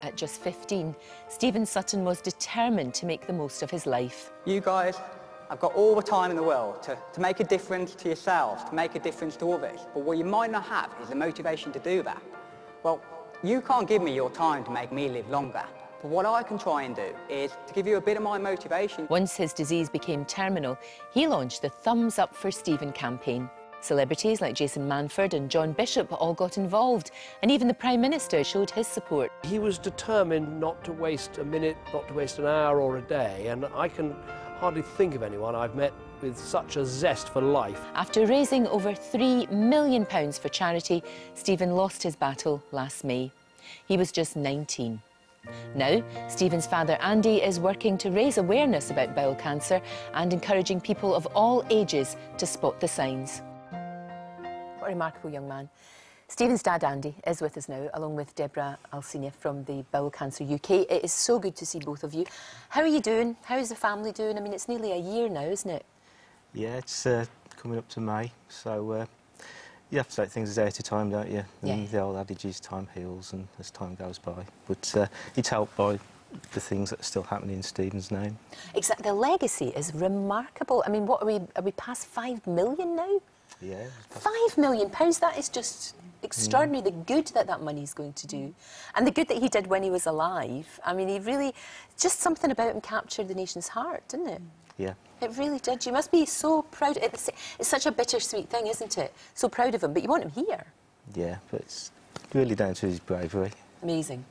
At just 15, Stephen Sutton was determined to make the most of his life. You guys have got all the time in the world to make a difference to yourselves, to make a difference to others. But what you might not have is the motivation to do that. Well, you can't give me your time to make me live longer. But what I can try and do is to give you a bit of my motivation. Once his disease became terminal, he launched the Thumbs Up for Stephen campaign. Celebrities like Jason Manford and John Bishop all got involved, and even the Prime Minister showed his support. He was determined not to waste a minute, not to waste an hour or a day, and I can hardly think of anyone I've met with such a zest for life. After raising over £3 million for charity, Stephen lost his battle last May. He was just 19. Now, Stephen's father Andy is working to raise awareness about bowel cancer and encouraging people of all ages to spot the signs. What a remarkable young man. Stephen's dad Andy is with us now, along with Deborah Alcinia from the Bowel Cancer UK. It is so good to see both of you. How are you doing? How's the family doing? I mean, it's nearly a year now, isn't it? Yeah, it's coming up to May, so you have to take things a day at a time, don't you? And the old adage is time heals and as time goes by. But it's helped by the things that are still happening in Stephen's name. Exactly. The legacy is remarkable. I mean, what are we past 5 million now? Yeah. £5 million, that is just extraordinary, the good that money is going to do. And the good that he did when he was alive. I mean, he really, just something about him captured the nation's heart, didn't it? Yeah. It really did. You must be so proud. It's such a bittersweet thing, isn't it? So proud of him, but you want him here. Yeah, but it's really down to his bravery. Amazing.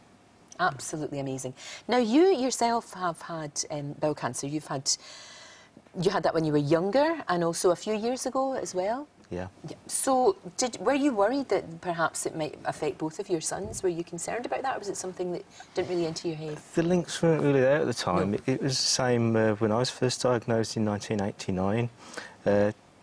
Absolutely amazing. Now, you yourself have had bowel cancer. You had that when you were younger and also a few years ago as well? Yeah. So, were you worried that perhaps it might affect both of your sons? Were you concerned about that, or was it something that didn't really enter your head? The links weren't really there at the time. No. It was the same when I was first diagnosed in 1989.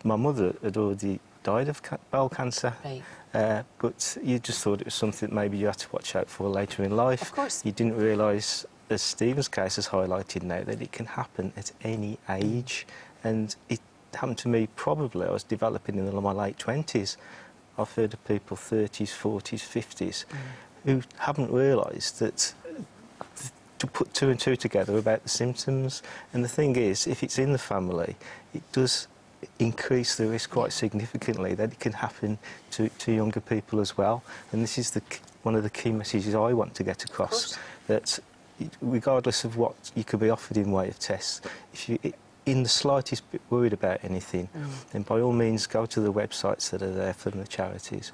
My mother had already died of bowel cancer. Right. But you just thought it was something that maybe you had to watch out for later in life. Of course. You didn't realise, as Stephen's case has highlighted now, that it can happen at any age. And it happened to me probably, I was developing in my late 20s. I've heard of people 30s, 40s, 50s who haven't realised that to put two and two together about the symptoms. And the thing is, if it's in the family, it does increase the risk quite significantly that it can happen to younger people as well. And this is one of the key messages I want to get across, that regardless of what you could be offered in way of tests, if you in the slightest bit worried about anything, then by all means go to the websites that are there from the charities,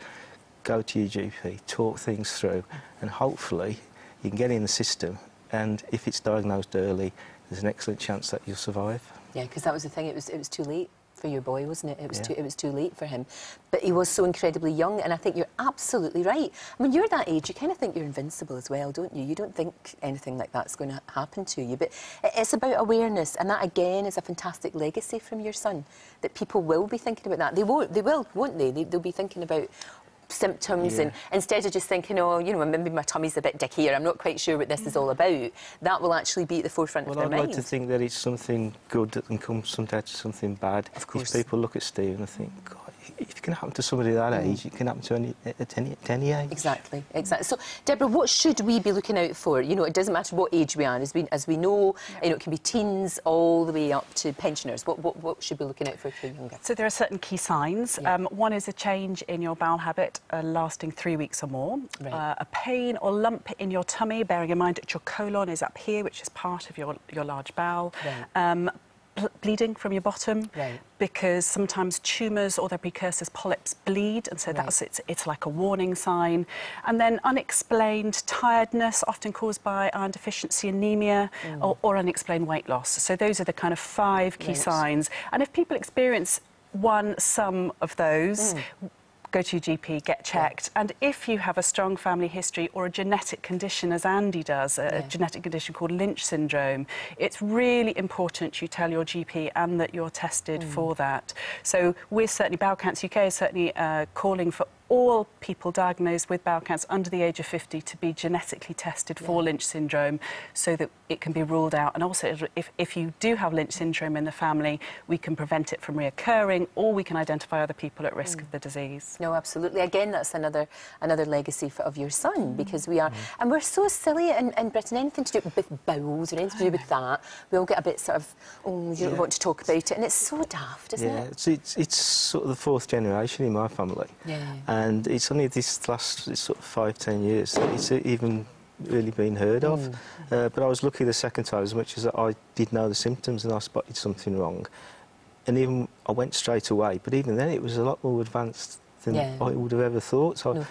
go to your GP, talk things through, and hopefully you can get in the system, and if it's diagnosed early, there's an excellent chance that you'll survive. Yeah, because that was the thing, it was too late for your boy, wasn't it? It was too late for him. But he was so incredibly young, and I think you're absolutely right. I mean, you're that age, you kind of think you're invincible as well, don't you? You don't think anything like that's going to happen to you. But it's about awareness, and that, again, is a fantastic legacy from your son, that people will be thinking about that. They will, won't they? They'll be thinking about symptoms, and instead of just thinking, oh, you know, maybe my tummy's a bit dicky here, I'm not quite sure what this is all about, that will actually be at the forefront of their minds. Well, I'd like to think that it's something good that can come sometimes to something bad. Of course. If people look at Steve and think, God, if it can happen to somebody that age, it can happen to at any age. Exactly, exactly. So, Deborah, what should we be looking out for? You know, it doesn't matter what age we are. As we know, you know, it can be teens all the way up to pensioners. What should we be looking out for if you're younger? So there are certain key signs. One is a change in your bowel habit lasting 3 weeks or more. Right. A pain or lump in your tummy, bearing in mind that your colon is up here, which is part of your large bowel. Right. Bleeding from your bottom, because sometimes tumours or their precursors, polyps, bleed, and so it's like a warning sign. And then unexplained tiredness, often caused by iron deficiency, anemia, or unexplained weight loss. So those are the kind of 5 key signs. And if people experience some of those, go to your GP, get checked. And if you have a strong family history or a genetic condition, as Andy does, a genetic condition called Lynch Syndrome, it's really important you tell your GP and that you're tested for that. So we're certainly, Bowel Cancer UK is certainly calling for all people diagnosed with bowel cancer under the age of 50 to be genetically tested for Lynch syndrome so that it can be ruled out. And also, if you do have Lynch syndrome in the family, we can prevent it from reoccurring, or we can identify other people at risk of the disease. No, absolutely. Again, that's another legacy of your son, because we are, and we're so silly in Britain, anything to do with bowels or anything to do with that, we all get a bit sort of, oh, you don't want to talk about it, and it's so daft, isn't it? It's sort of the fourth generation in my family. And it's only this last sort of 5-10 years that it's even really been heard of. But I was lucky the second time, as much as I did know the symptoms and I spotted something wrong. And even I went straight away, but even then it was a lot more advanced than I would have ever thought. So,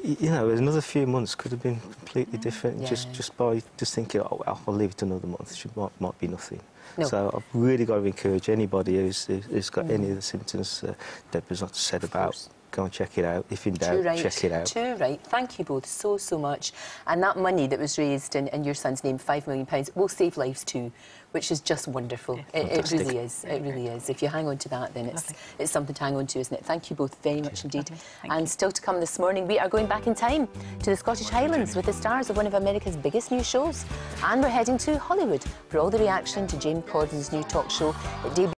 you know, another few months could have been completely different just by thinking, oh, well, I'll leave it another month. It might be nothing. So I've really got to encourage anybody who's got any of the symptoms Deborah's said about. Go and check it out. If in doubt, check it out. Too right. Thank you both so much. And that money that was raised in your son's name, £5 million, will save lives too, which is just wonderful. It really is. It really is. If you hang on to that, then it's something to hang on to, isn't it? Thank you both very much indeed. And still to come this morning, we are going back in time to the Scottish Highlands with the stars of one of America's biggest new shows. And we're heading to Hollywood for all the reaction to James Corden's new talk show. It debuted